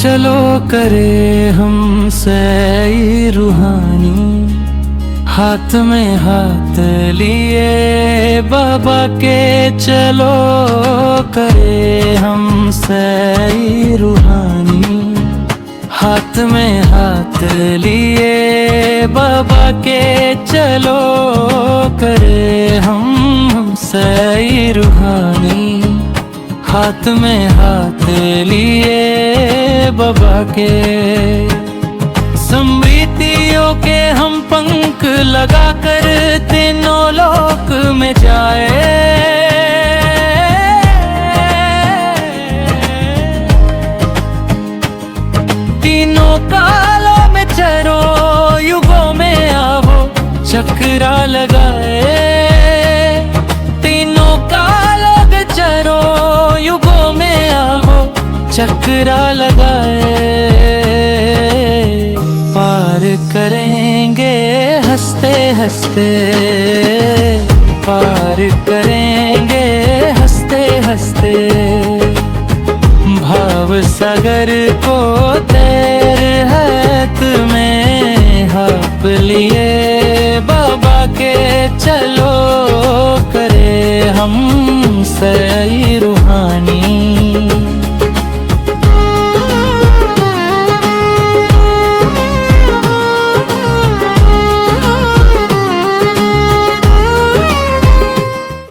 चलो करे हम सैर रूहानी, हाथ में हाथ लिए बाबा के चलो करे हम सैर रूहानी, हाथ में हाथ लिए बाबा के चलो करे हम सैर रूहानी, हाथ में हाथ लिए बाबा के। समृद्धियों के हम पंख लगा कर तीनों लोक में जाए, तीनों कालों में चरो युगों में आवो चक्रा लगाए, तीनों कालों में चरो युगों में आवो चक्रा लगाए। पार करेंगे हंसते हंसते, पार करेंगे हंसते हंसते, भाव सागर को तेरे हाथ में हाप लिए बाबा के चलो करे हम सैर रूहानी।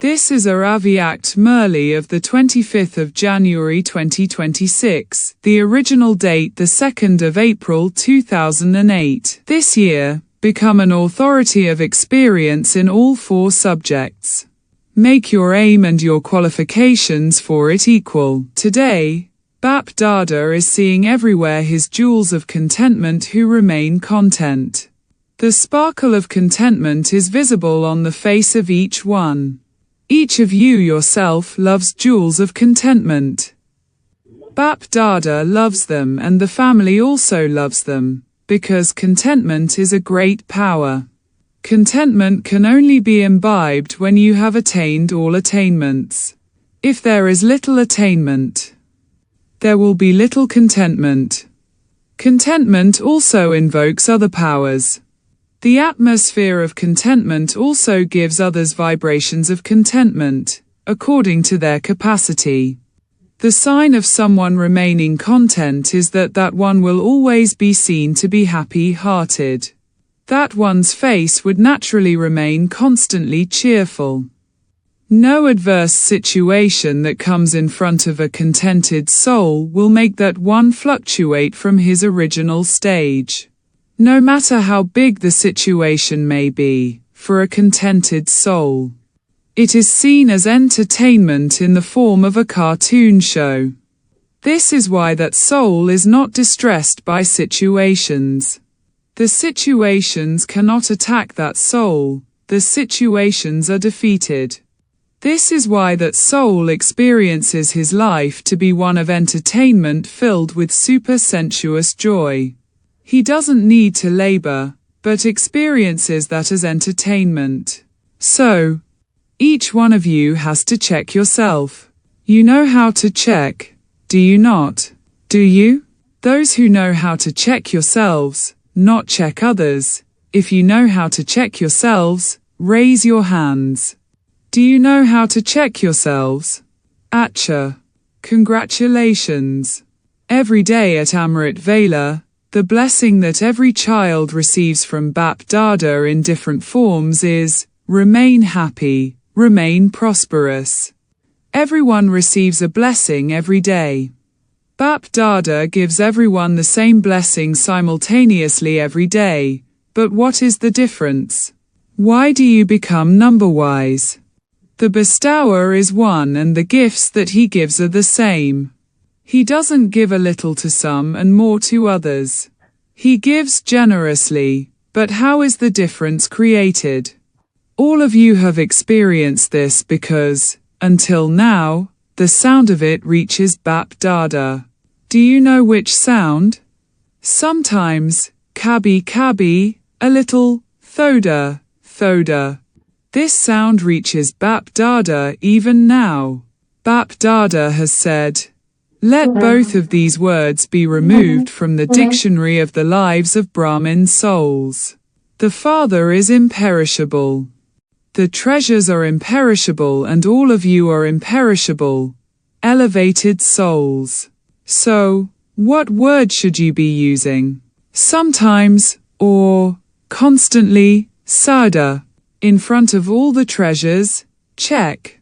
This is a Ravi Act Murli of the 25th of January 2026, the original date the 2nd of April 2008. This year, become an authority of experience in all 4 subjects. Make your aim and your qualifications for it equal. Today, Bap Dada is seeing everywhere his jewels of contentment who remain content. The sparkle of contentment is visible on the face of each one. Each of you yourself loves jewels of contentment. Bap Dada loves them and the family also loves them, because contentment is a great power. Contentment can only be imbibed when you have attained all attainments. If there is little attainment, there will be little contentment. Contentment also invokes other powers. The atmosphere of contentment also gives others vibrations of contentment, according to their capacity. The sign of someone remaining content is that one will always be seen to be happy-hearted. That one's face would naturally remain constantly cheerful. No adverse situation that comes in front of a contented soul will make that one fluctuate from his original stage. No matter how big the situation may be, for a contented soul, it is seen as entertainment in the form of a cartoon show. This is why that soul is not distressed by situations. The situations cannot attack that soul, the situations are defeated. This is why that soul experiences his life to be one of entertainment filled with super sensuous joy. He doesn't need to labor, but experiences that as entertainment. So, each one of you has to check yourself. You know how to check, do you not? Do you? Those who know how to check yourselves, not check others. If you know how to check yourselves, raise your hands. Do you know how to check yourselves? Acha. Congratulations. Every day at Amrit Vela, the blessing that every child receives from Bap Dada in different forms is, remain happy, remain prosperous. Everyone receives a blessing every day. Bap Dada gives everyone the same blessing simultaneously every day, but what is the difference? Why do you become number-wise? The bestower is one and the gifts that he gives are the same. He doesn't give a little to some and more to others. He gives generously, but how is the difference created? All of you have experienced this because, until now, the sound of it reaches Bap Dada. Do you know which sound? Sometimes, kabi kabi, a little, thoda, thoda. This sound reaches Bap Dada even now. Bap Dada has said, Let both of these words be removed from the dictionary of the lives of Brahmin souls. The Father is imperishable. The treasures are imperishable and all of you are imperishable, elevated souls. So, what word should you be using? Sometimes, or constantly, sada. In front of all the treasures, check.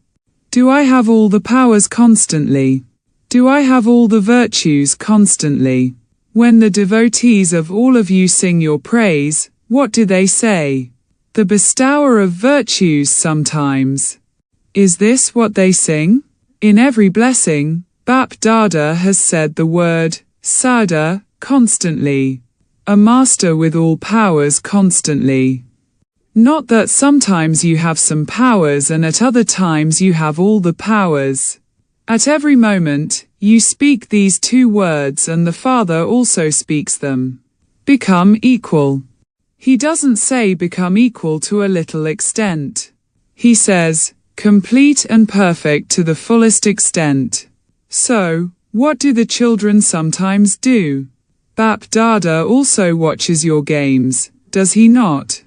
Do I have all the powers constantly? Do I have all the virtues constantly? When the devotees of all of you sing your praise, what do they say? The bestower of virtues sometimes. Is this what they sing? In every blessing, Bap Dada has said the word, sada, constantly. A master with all powers constantly. Not that sometimes you have some powers and at other times you have all the powers. At every moment, you speak these two words and the Father also speaks them. Become equal. He doesn't say become equal to a little extent. He says, complete and perfect to the fullest extent. So, what do the children sometimes do? Bap Dada also watches your games, does he not?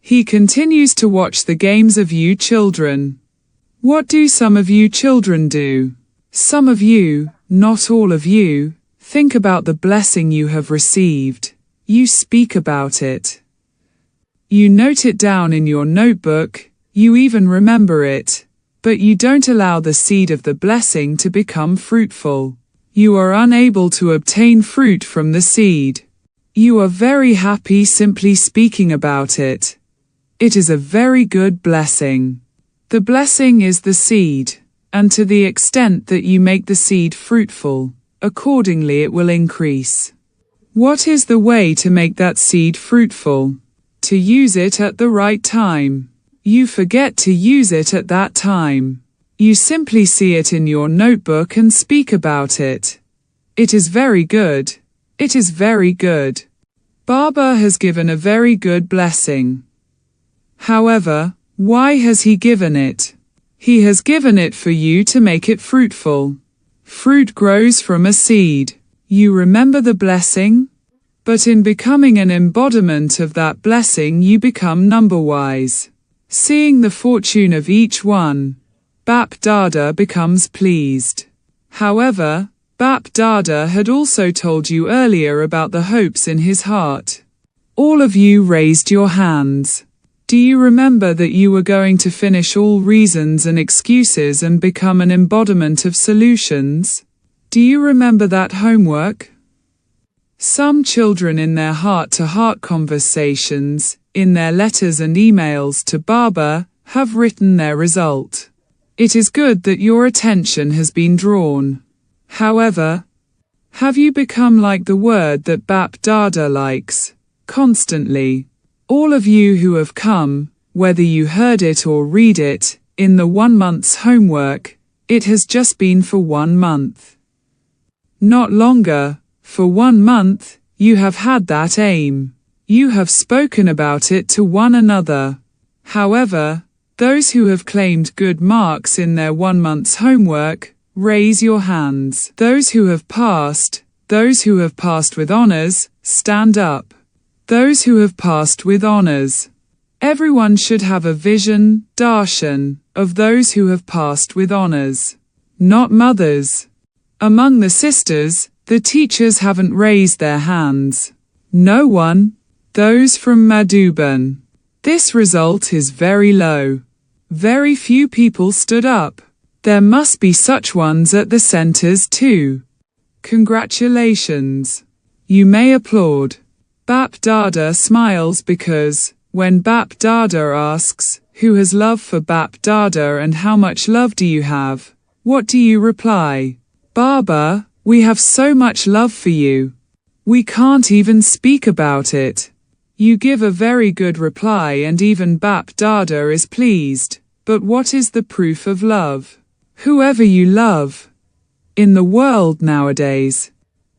He continues to watch the games of you children. What do some of you children do? Some of you, not all of you, think about the blessing you have received. You speak about it. You note it down in your notebook, you even remember it, but you don't allow the seed of the blessing to become fruitful. You are unable to obtain fruit from the seed. You are very happy simply speaking about it. It is a very good blessing. The blessing is the seed, and to the extent that you make the seed fruitful, accordingly it will increase. What is the way to make that seed fruitful? To use it at the right time. You forget to use it at that time. You simply see it in your notebook and speak about it. It is very good. It is very good. Baba has given a very good blessing. However, why has he given it? He has given it for you to make it fruitful. Fruit grows from a seed. You remember the blessing? But in becoming an embodiment of that blessing you become number-wise. Seeing the fortune of each one, Bap Dada becomes pleased. However, Bap Dada had also told you earlier about the hopes in his heart. All of you raised your hands. Do you remember that you were going to finish all reasons and excuses and become an embodiment of solutions? Do you remember that homework? Some children in their heart-to-heart conversations, in their letters and emails to Baba, have written their result. It is good that your attention has been drawn. However, have you become like the word that Bap Dada likes, constantly? All of you who have come, whether you heard it or read it, in the 1 month's homework, it has just been for 1 month. Not longer. For 1 month, you have had that aim. You have spoken about it to one another. However, those who have claimed good marks in their 1 month's homework, raise your hands. Those who have passed with honors, stand up. Those who have passed with honors. Everyone should have a vision, darshan, of those who have passed with honors. Not mothers. Among the sisters, the teachers haven't raised their hands. No one. Those from Madhuban. This result is very low. Very few people stood up. There must be such ones at the centers too. Congratulations. You may applaud. Bap Dada smiles because, when Bap Dada asks, who has love for Bap Dada and how much love do you have? What do you reply? Baba, we have so much love for you. We can't even speak about it. You give a very good reply and even Bap Dada is pleased. But what is the proof of love? Whoever you love. In the world nowadays,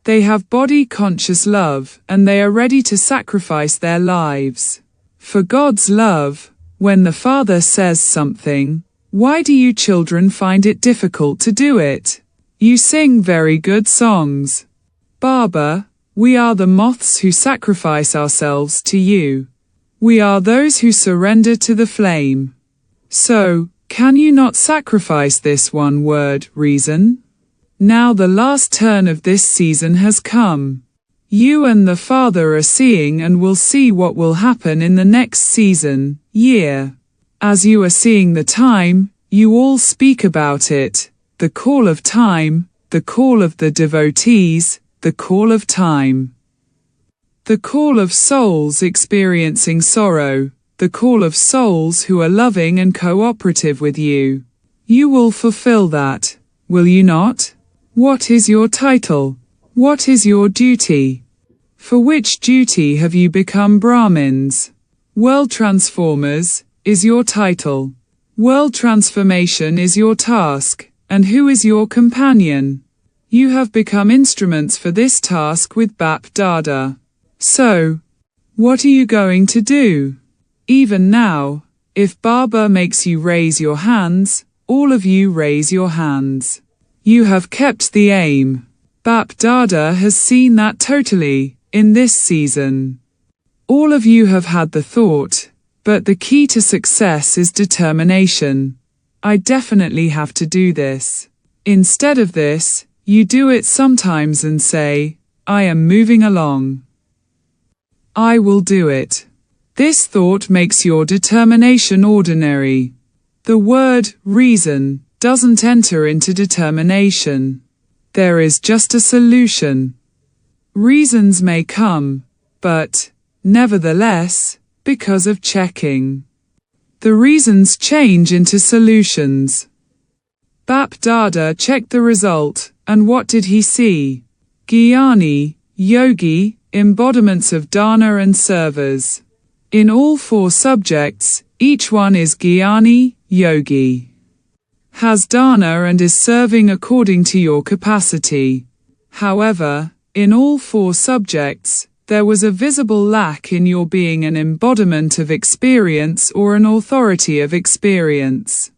they have body-conscious love and they are ready to sacrifice their lives. For God's love, when the Father says something, why do you children find it difficult to do it? You sing very good songs. Baba, we are the moths who sacrifice ourselves to you. We are those who surrender to the flame. So, can you not sacrifice this one word, reason? Now the last turn of this season has come. You and the Father are seeing and will see what will happen in the next season, year. As you are seeing the time, you all speak about it, the call of time, the call of the devotees, the call of time. The call of souls experiencing sorrow, the call of souls who are loving and cooperative with you. You will fulfill that, will you not? What is your title? What is your duty? For which duty have you become Brahmins? World Transformers is your title. World Transformation is your task, and who is your companion? You have become instruments for this task with Bap Dada. So, what are you going to do? Even now, if Baba makes you raise your hands, all of you raise your hands. You have kept the aim. Bap Dada has seen that totally, in this season. All of you have had the thought, but the key to success is determination. I definitely have to do this. Instead of this, you do it sometimes and say, I am moving along. I will do it. This thought makes your determination ordinary. The word reason doesn't enter into determination. There is just a solution. Reasons may come, but, nevertheless, because of checking. The reasons change into solutions. Bap Dada checked the result, and what did he see? Jnani, yogi, embodiments of dana and servers. In all four subjects, each one is jnani, yogi. Has dana and is serving according to your capacity. However, in all four subjects, there was a visible lack in your being an embodiment of experience or an authority of experience.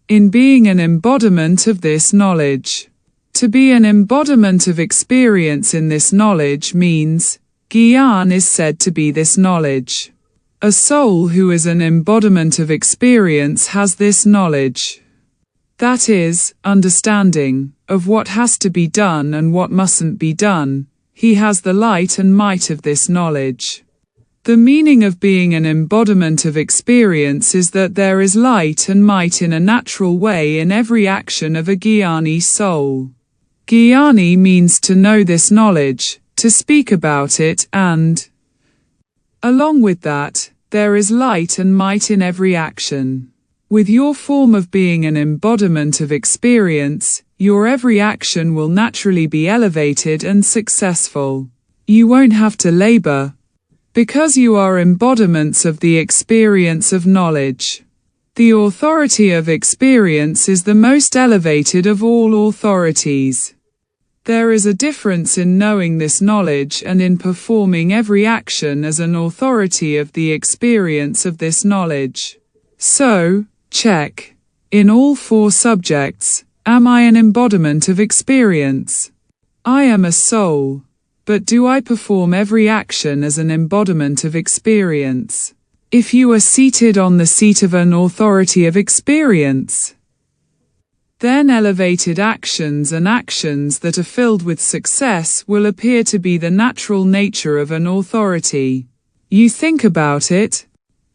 In being an embodiment of this knowledge. To be an embodiment of experience in this knowledge means, Gyan is said to be this knowledge. A soul who is an embodiment of experience has this knowledge. That is, understanding, of what has to be done and what mustn't be done. He has the light and might of this knowledge. The meaning of being an embodiment of experience is that there is light and might in a natural way in every action of a Jnani soul. Jnani means to know this knowledge, to speak about it and, along with that, there is light and might in every action. With your form of being an embodiment of experience, your every action will naturally be elevated and successful. You won't have to labor, because you are embodiments of the experience of knowledge. The authority of experience is the most elevated of all authorities. There is a difference in knowing this knowledge and in performing every action as an authority of the experience of this knowledge. So, check. In all four subjects, am I an embodiment of experience? I am a soul. But do I perform every action as an embodiment of experience? If you are seated on the seat of an authority of experience, then elevated actions and actions that are filled with success will appear to be the natural nature of an authority. You think about it.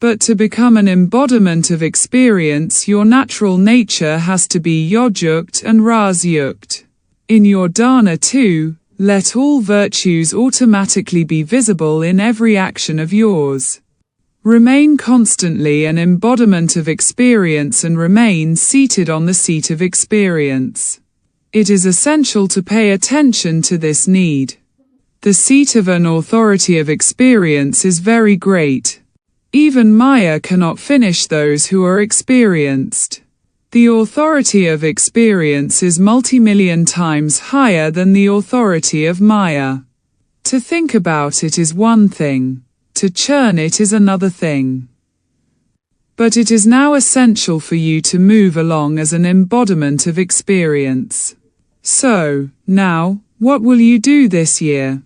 But to become an embodiment of experience, your natural nature has to be yogyukt and rasyukt. In your dana too, let all virtues automatically be visible in every action of yours. Remain constantly an embodiment of experience and remain seated on the seat of experience. It is essential to pay attention to this need. The seat of an authority of experience is very great. Even Maya cannot finish those who are experienced. The authority of experience is multi-million times higher than the authority of Maya. To think about it is one thing, to churn it is another thing. But it is now essential for you to move along as an embodiment of experience. So, now, what will you do this year?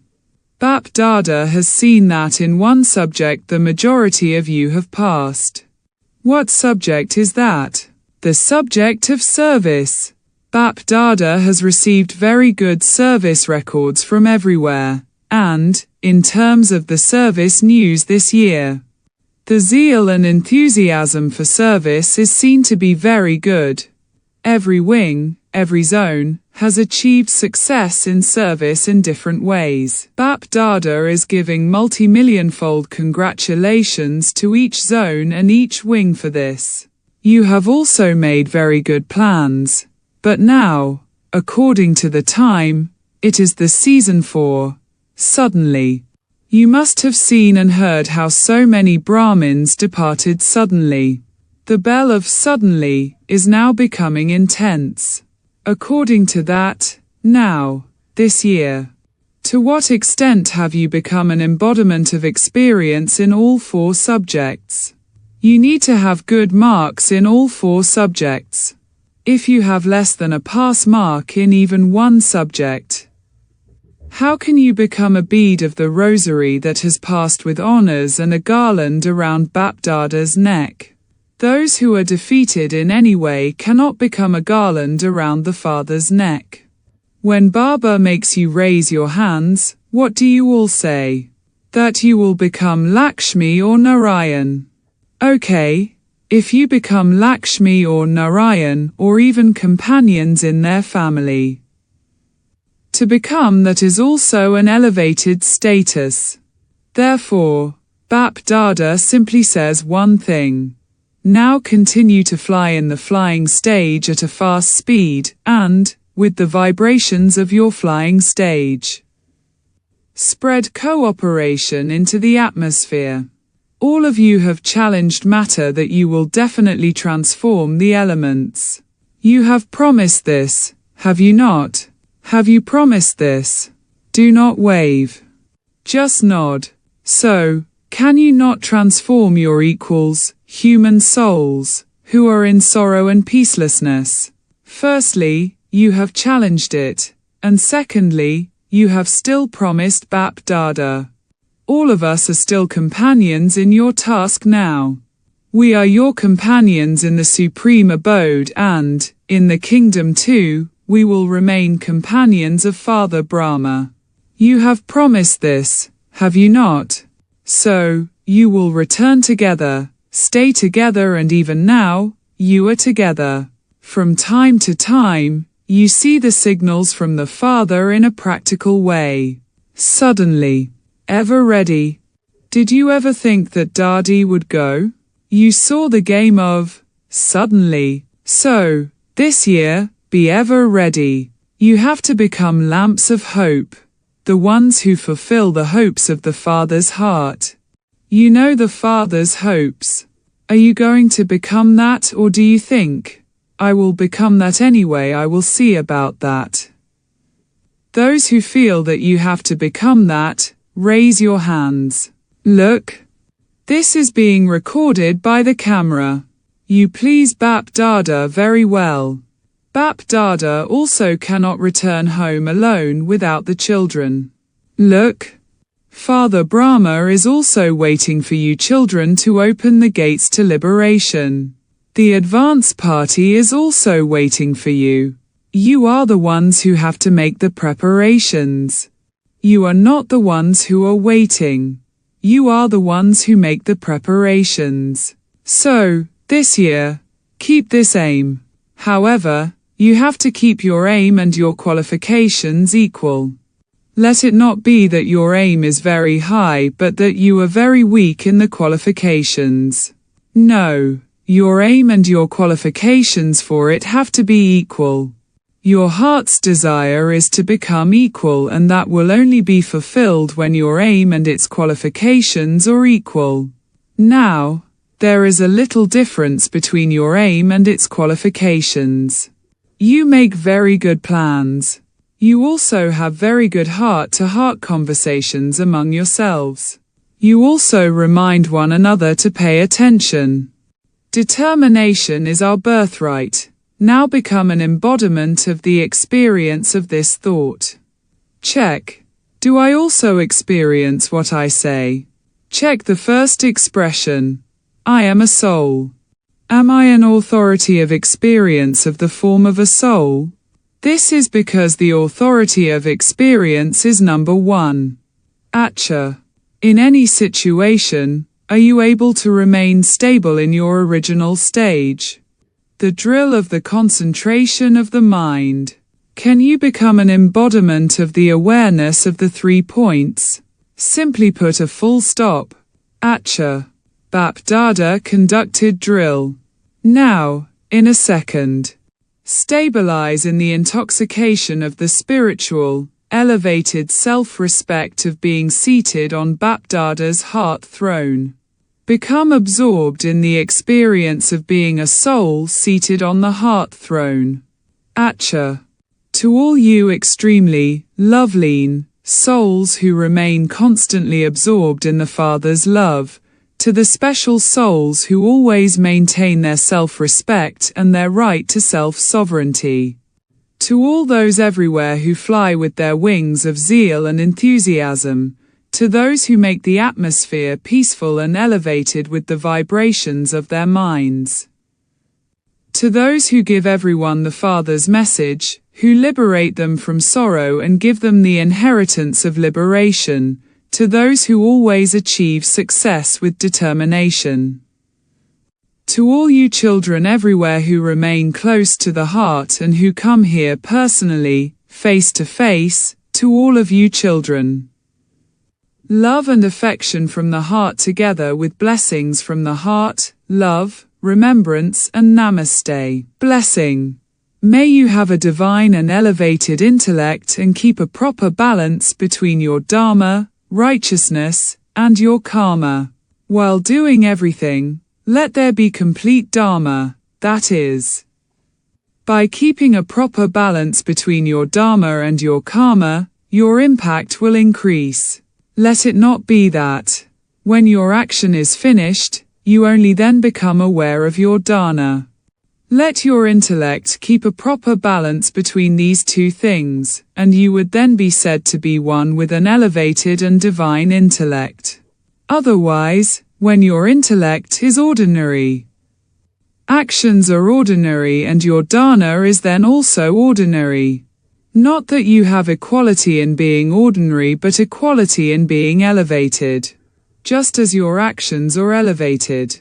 Bap Dada has seen that in one subject the majority of you have passed. What subject is that? The subject of service. Bap Dada has received very good service records from everywhere, and, in terms of the service news this year, the zeal and enthusiasm for service is seen to be very good. Every wing, every zone, has achieved success in service in different ways. Bap Dada is giving multi-million-fold congratulations to each zone and each wing for this. You have also made very good plans, but now, according to the time, it is the season for suddenly. You must have seen and heard how so many Brahmins departed suddenly. The bell of suddenly is now becoming intense. According to that, now, this year, to what extent have you become an embodiment of experience in all 4 subjects? You need to have good marks in all 4 subjects. If you have less than a pass mark in even one subject, how can you become a bead of the rosary that has passed with honors and a garland around Bap Dada's neck? Those who are defeated in any way cannot become a garland around the Father's neck. When Baba makes you raise your hands, what do you all say? That you will become Lakshmi or Narayan. Okay, if you become Lakshmi or Narayan or even companions in their family. To become that is also an elevated status. Therefore, Bap Dada simply says one thing. Now continue to fly in the flying stage at a fast speed, and, with the vibrations of your flying stage, spread cooperation into the atmosphere. All of you have challenged matter that you will definitely transform the elements. You have promised this, have you not? Have you promised this? Do not wave. Just nod. So, can you not transform your equals, human souls, who are in sorrow and peacelessness? Firstly, you have challenged it, and secondly, you have still promised Bap Dada. All of us are still companions in your task now. We are your companions in the supreme abode and, in the kingdom too, we will remain companions of Father Brahma. You have promised this, have you not? So, you will return together, stay together, and even now, you are together. From time to time, you see the signals from the Father in a practical way. Suddenly. Ever ready. Did you ever think that Dadi would go? You saw the game of suddenly. So, this year, be ever ready. You have to become lamps of hope, the ones who fulfill the hopes of the Father's heart. You know the Father's hopes. Are you going to become that, or do you think, I will become that anyway, I will see about that? Those who feel that you have to become that, raise your hands. Look. This is being recorded by the camera. You please Bap Dada very well. Bap Dada also cannot return home alone without the children. Look. Father Brahma is also waiting for you children to open the gates to liberation. The advance party is also waiting for you. You are the ones who have to make the preparations. You are not the ones who are waiting. You are the ones who make the preparations. So, this year, keep this aim. However, you have to keep your aim and your qualifications equal. Let it not be that your aim is very high but that you are very weak in the qualifications. No, your aim and your qualifications for it have to be equal. Your heart's desire is to become equal, and that will only be fulfilled when your aim and its qualifications are equal. Now, there is a little difference between your aim and its qualifications. You make very good plans. You also have very good heart-to-heart conversations among yourselves. You also remind one another to pay attention. Determination is our birthright. Now become an embodiment of the experience of this thought. Check. Do I also experience what I say? Check the first expression. I am a soul. Am I an authority of experience of the form of a soul? This is because the authority of experience is number one. Acha. In any situation, are you able to remain stable in your original stage? The drill of the concentration of the mind. Can you become an embodiment of the awareness of the 3 points? Simply put a full stop. Acha. Bap Dada conducted drill. Now, in a second. Stabilize in the intoxication of the spiritual, elevated self-respect of being seated on Bap Dada's heart throne. Become absorbed in the experience of being a soul seated on the heart throne. Acha. To all you extremely loveline souls who remain constantly absorbed in the Father's love, to the special souls who always maintain their self-respect and their right to self-sovereignty. To all those everywhere who fly with their wings of zeal and enthusiasm, to those who make the atmosphere peaceful and elevated with the vibrations of their minds. To those who give everyone the Father's message, who liberate them from sorrow and give them the inheritance of liberation, to those who always achieve success with determination. To all you children everywhere who remain close to the heart and who come here personally, face to face, to all of you children. Love and affection from the heart together with blessings from the heart, love, remembrance and namaste. Blessing. May you have a divine and elevated intellect and keep a proper balance between your dharma, righteousness, and your karma. While doing everything, let there be complete dharma, that is. By keeping a proper balance between your dharma and your karma, your impact will increase. Let it not be that, when your action is finished, you only then become aware of your dharma. Let your intellect keep a proper balance between these two things, and you would then be said to be one with an elevated and divine intellect. Otherwise, when your intellect is ordinary, actions are ordinary and your dharma is then also ordinary. Not that you have equality in being ordinary but equality in being elevated, just as your actions are elevated.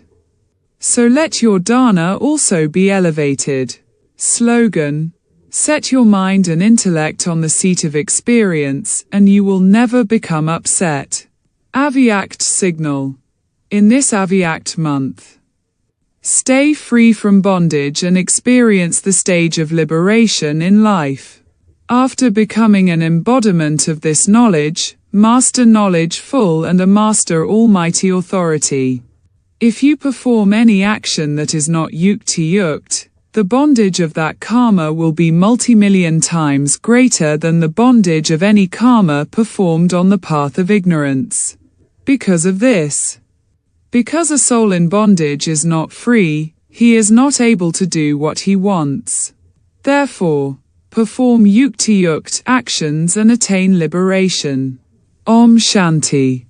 So let your dharma also be elevated. Slogan. Set your mind and intellect on the seat of experience and you will never become upset. Aviact signal. In this Aviact month, stay free from bondage and experience the stage of liberation in life. After becoming an embodiment of this knowledge, master knowledge full and a master almighty authority. If you perform any action that is not yukti-yukt, the bondage of that karma will be multi-million times greater than the bondage of any karma performed on the path of ignorance. Because of this, because a soul in bondage is not free, he is not able to do what he wants. Therefore, perform yukti-yukt actions and attain liberation. Om Shanti.